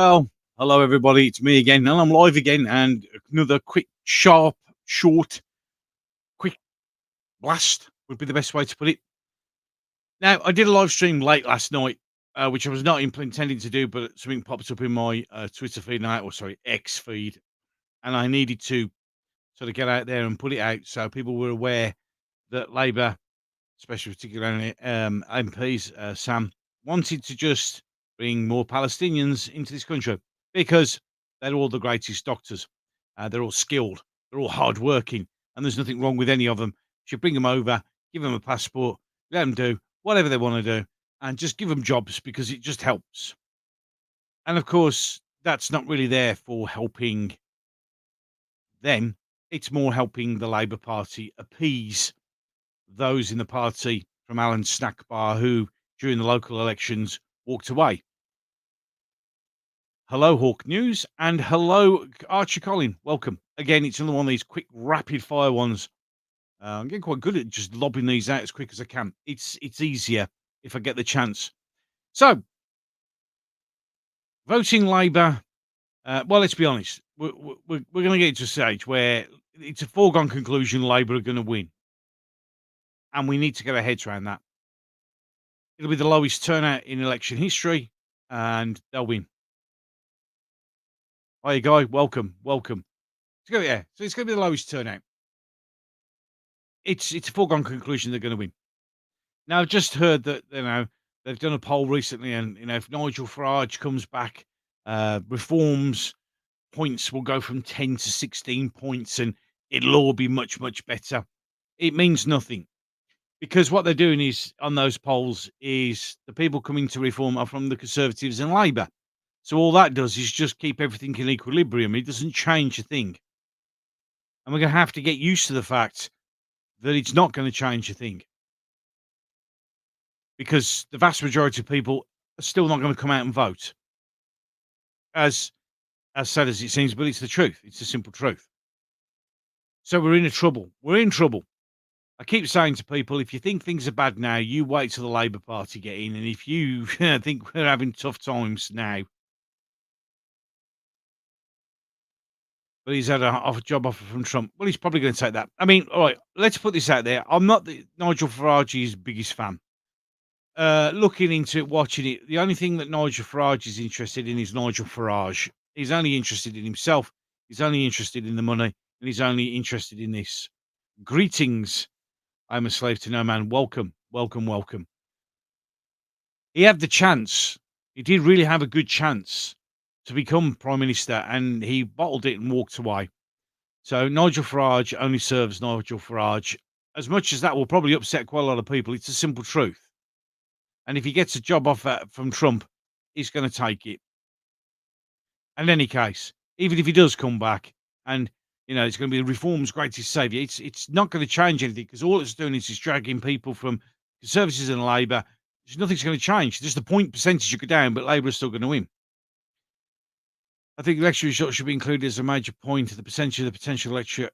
Well, hello everybody. It's me again, and I'm live again. And another quick, sharp, short, quick blast would be the best way to put it. Now, I did a live stream late last night, which I was not intending to do, but something popped up in my Twitter feed, or sorry, X feed, and I needed to sort of get out there and put it out so people were aware that Labour, especially particularly MPs, Sam, wanted to just bring more Palestinians into this country because they're all the greatest doctors. They're all skilled, they're all hardworking, and there's nothing wrong with any of them. Should bring them over, give them a passport, let them do whatever they want to do, and just give them jobs because it just helps. And of course, that's not really there for helping them. It's more helping the Labour Party appease those in the party from Alan Snackbar who, during the local elections, walked away. Hello, Hawk News, and hello, Archie Collin. Welcome. Again, it's another one of these quick, rapid fire ones. I'm getting quite good at just lobbing these out as quick as I can. It's easier if I get the chance. So, voting Labour. Well, let's be honest. We're going to get to a stage where it's a foregone conclusion Labour are going to win. And we need to get our heads around that. It'll be the lowest turnout in election history, and they'll win. Hi, Guy. Welcome. Yeah, so it's going to be the lowest turnout. It's a foregone conclusion they're going to win. Now, I've just heard that they've done a poll recently, and if Nigel Farage comes back, reforms points will go from 10 to 16 points, and it'll all be much better. It means nothing. Because what they're doing is, on those polls, is the people coming to reform are from the Conservatives and Labour. So all that does is just keep everything in equilibrium. It doesn't change a thing. And we're going to have to get used to the fact that it's not going to change a thing. Because the vast majority of people are still not going to come out and vote. As sad as it seems, but it's the truth. It's the simple truth. So we're in trouble. We're in trouble. I keep saying to people, if you think things are bad now, you wait till the Labour Party get in. And if you think we're having tough times now, but he's had a job offer from Trump. Well, he's probably going to take that. I mean, all right, let's put this out there. I'm not Nigel Farage's biggest fan. Looking into it, watching it, the only thing that Nigel Farage is interested in is Nigel Farage. He's only interested in himself. He's only interested in the money. And he's only interested in this. Greetings. I'm a slave to no man. Welcome. He had the chance. He did really have a good chance to become Prime Minister, and he bottled it and walked away. So Nigel Farage only serves Nigel Farage. As much as that will probably upset quite a lot of people, it's a simple truth. And if he gets a job offer from Trump, he's going to take it. In any case, even if he does come back and, it's going to be the reform's greatest saviour, it's not going to change anything because all it's doing is dragging people from Conservatives and Labour. Nothing's going to change. Just the point percentage will go down, but Labour is still going to win. I think election results should be included as a major point of the percentage of the potential electorate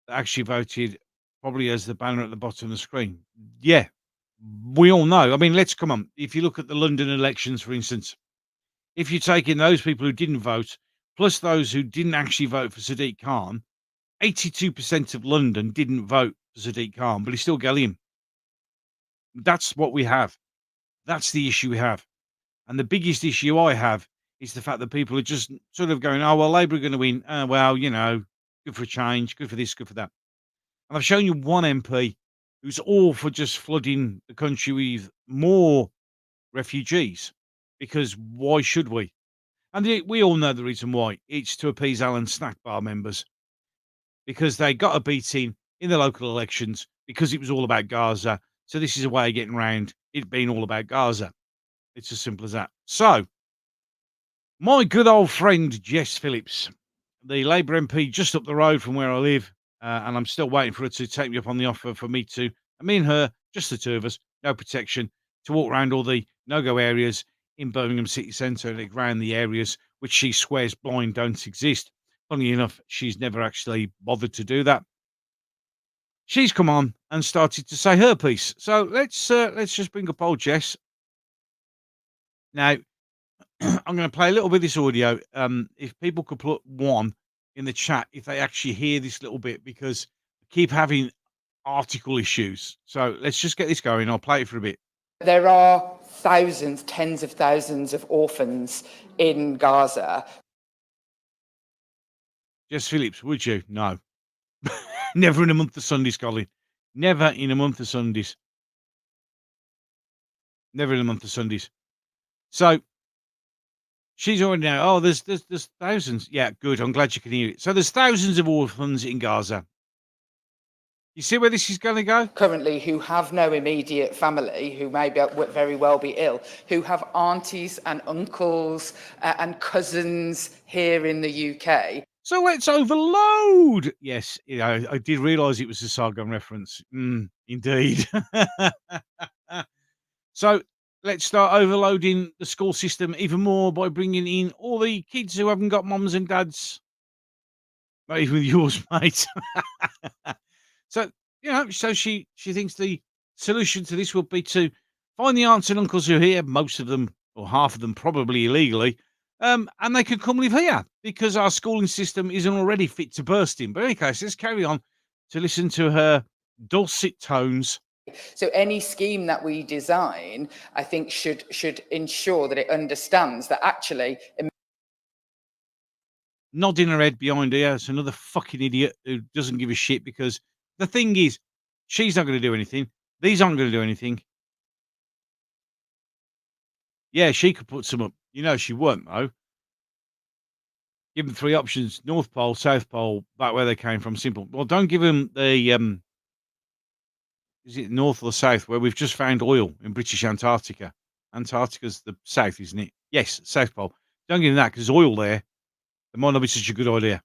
that actually voted, probably as the banner at the bottom of the screen. Yeah, we all know. I mean, let's come on. If you look at the London elections, for instance, if you take in those people who didn't vote, plus those who didn't actually vote for Sadiq Khan, 82% of London didn't vote for Sadiq Khan, but he still got in. That's what we have. That's the issue we have. And the biggest issue I have is the fact that people are just sort of going, oh, well, Labour are going to win. Well, good for a change, good for this, good for that. And I've shown you one MP who's all for just flooding the country with more refugees, because why should we? And we all know the reason why. It's to appease Alan Snackbar members, because they got a beating in the local elections because it was all about Gaza. So this is a way of getting around it being all about Gaza. It's as simple as that. So, my good old friend Jess Phillips, the Labour MP just up the road from where I live, and I'm still waiting for her to take me up on the offer for me and her, just the two of us, no protection, to walk around all the no-go areas in Birmingham city centre and around the areas which she swears blind don't exist. Funnily enough, she's never actually bothered to do that. She's come on and started to say her piece. So let's just bring up old Jess. Now, I'm gonna play a little bit of this audio. If people could put 1 in the chat if they actually hear this little bit, because I keep having article issues. So let's just get this going. I'll play it for a bit. There are thousands, tens of thousands of orphans in Gaza. Jess Phillips, would you? No. Never in a month of Sundays, Colin. Never in a month of Sundays. Never in a month of Sundays. So she's already now. Oh, there's thousands. Yeah, good. I'm glad you can hear it. So there's thousands of orphans in Gaza. You see where this is going to go? Currently, who have no immediate family, who may very well be ill, who have aunties and uncles and cousins here in the UK. So let's overload. Yes, I did realise it was a Sargon reference. Indeed. So let's start overloading the school system even more by bringing in all the kids who haven't got mums and dads. Not even yours, mate. So, so she thinks the solution to this would be to find the aunts and uncles who are here, most of them or half of them probably illegally, and they could come live here because our schooling system isn't already fit to bursting. But in any case, let's carry on to listen to her dulcet tones. So any scheme that we design, I think, should ensure that it understands that actually. Nodding her head behind her, it's another fucking idiot who doesn't give a shit, because the thing is, she's not going to do anything. These aren't going to do anything. Yeah, she could put some up. She won't, though. Give them 3 options: North Pole, South Pole, back where they came from. Simple. Well, don't give them the is it north or south, where we've just found oil in British Antarctica? Antarctica's the south, isn't it? Yes, South Pole. Don't give them that, because there's oil there. It might not be such a good idea.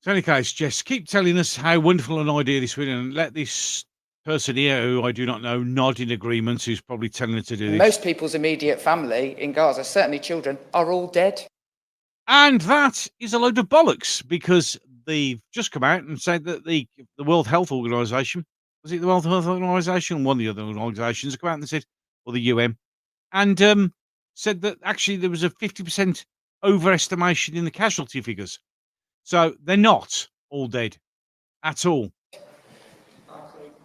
So, in any case, Jess, keep telling us how wonderful an idea this was, and let this person here, who I do not know, nod in agreement, who's probably telling her to do this. Most people's immediate family in Gaza, certainly children, are all dead. And that is a load of bollocks, because they've just come out and said that the World Health Organization, was it the World Health Organization? One of the other organizations come out and said, or the UN, and said that actually there was a 50% overestimation in the casualty figures. So they're not all dead at all.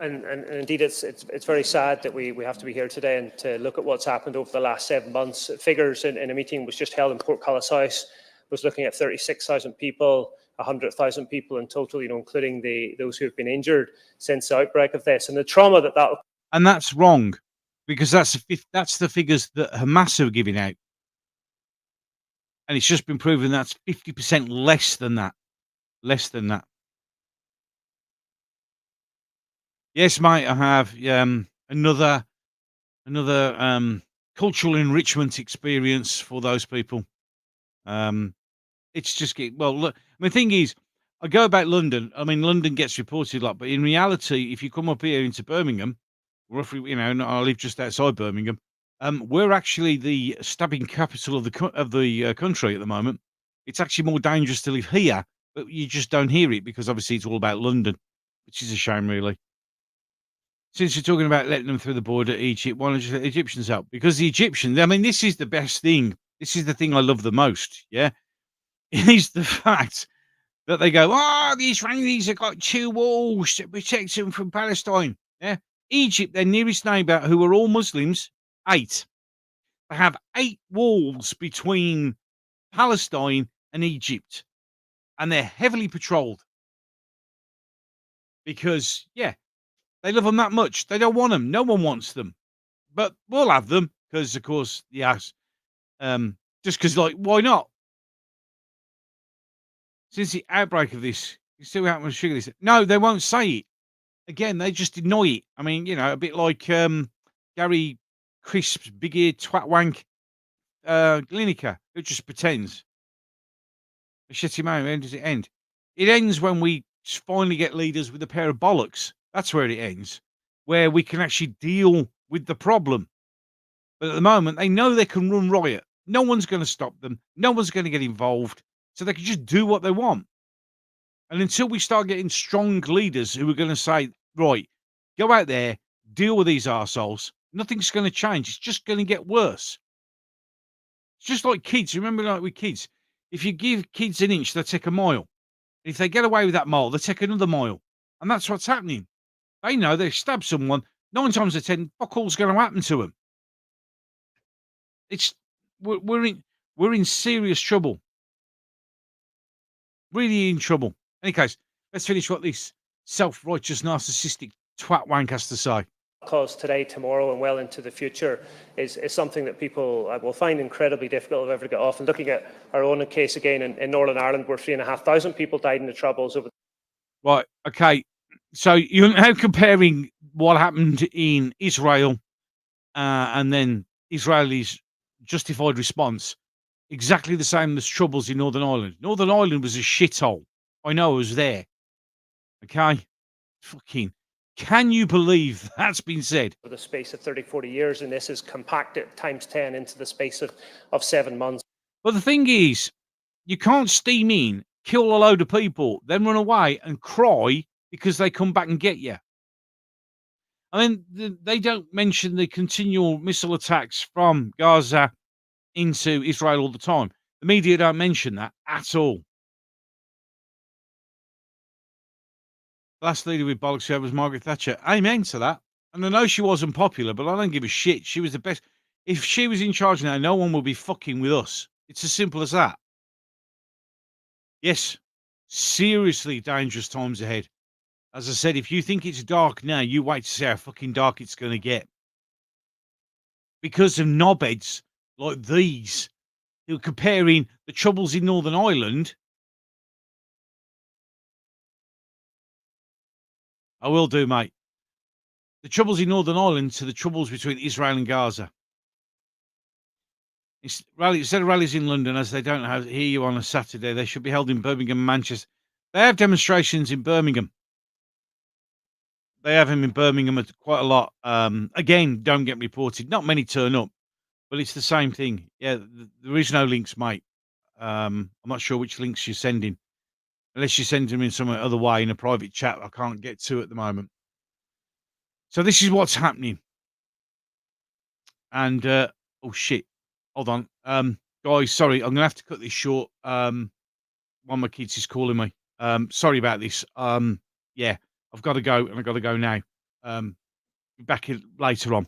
And indeed, it's very sad that we have to be here today and to look at what's happened over the last 7 months. Figures in a meeting was just held in Portcullis House was looking at 36,000 people, 100,000 people in total, including those who have been injured since the outbreak of this, and the trauma that. And that's wrong, because that's the figures that Hamas are giving out. And it's just been proven that's 50% less than that. Less than that. Yes, mate, I have another cultural enrichment experience for those people. It's just look. The thing is, I go about London. I mean, London gets reported a lot, but in reality, if you come up here into Birmingham, roughly, I live just outside Birmingham. We're actually the stabbing capital of the country at the moment. It's actually more dangerous to live here, but you just don't hear it because obviously it's all about London, which is a shame, really. Since you're talking about letting them through the border, Egypt, why don't you let the Egyptians out? Because the Egyptians, I mean, this is the best thing. This is the thing I love the most. Yeah, is the fact that they go, the Israelis have got 2 walls to protect them from Palestine. Yeah. Egypt, their nearest neighbour, who are all Muslims, 8. They have 8 walls between Palestine and Egypt, and they're heavily patrolled because, they love them that much. They don't want them. No one wants them, but we'll have them because, of course, yes, just because, why not? Since the outbreak of this, you still haven't sugar this. No, they won't say it. Again, they just deny it. I mean, a bit like Gary Crisp's big-eared twat wank Lineker, who just pretends. A shitty man, when does it end? It ends when we finally get leaders with a pair of bollocks. That's where it ends, where we can actually deal with the problem. But at the moment, they know they can run riot. No one's going to stop them. No one's going to get involved. So they can just do what they want. And until we start getting strong leaders who are going to say, right, go out there, deal with these arseholes, Nothing's going to change. It's just going to get worse. It's just like kids. Remember, like with kids, if you give kids an inch, they'll take a mile. If they get away with that mile, they take another mile. And that's what's happening. They know they stab someone, 9 times out of 10, fuck all's going to happen to them. It's we're in serious trouble. Really in trouble. Any case, let's finish what this self-righteous, narcissistic twat wank has to say. Cause today, tomorrow, and well into the future is something that people will find incredibly difficult if ever to get off. And looking at our own case again in Northern Ireland, where 3,500 people died in the Troubles over. Right. Okay. So you're now comparing what happened in Israel and then Israelis' justified response. Exactly the same as Troubles in Northern Ireland. Northern Ireland was a shithole. I know I was there. Okay? Fucking. Can you believe that's been said? The space of 30, 40 years, and this is compacted times 10 into the space of 7 months. But the thing is, you can't steam in, kill a load of people, then run away and cry because they come back and get you. I mean, they don't mention the continual missile attacks from Gaza into Israel all the time. The media don't mention that at all. The last leader with bollocks who was Margaret Thatcher. Amen to that. And I know she wasn't popular, but I don't give a shit. She was the best. If she was in charge now, no one will be fucking with us. It's as simple as that. Yes, seriously dangerous times ahead. As I said, if you think it's dark now, you wait to see how fucking dark it's going to get. Because of knobheads like these, who are comparing the Troubles in Northern Ireland. I will do, mate. The Troubles in Northern Ireland to the Troubles between Israel and Gaza. Instead of rallies in London, as they don't hear you on a Saturday, they should be held in Birmingham and Manchester. They have demonstrations in Birmingham. They have them in Birmingham quite a lot. Again, don't get reported. Not many turn up, but it's the same thing. Yeah, there is no links, mate. I'm not sure which links you're sending. Unless you send them in some other way in a private chat I can't get to at the moment. So this is what's happening. And, oh, shit. Hold on. Guys, sorry, I'm going to have to cut this short. One of my kids is calling me. Sorry about this. Yeah, I've got to go, and I've got to go now. Be back later on.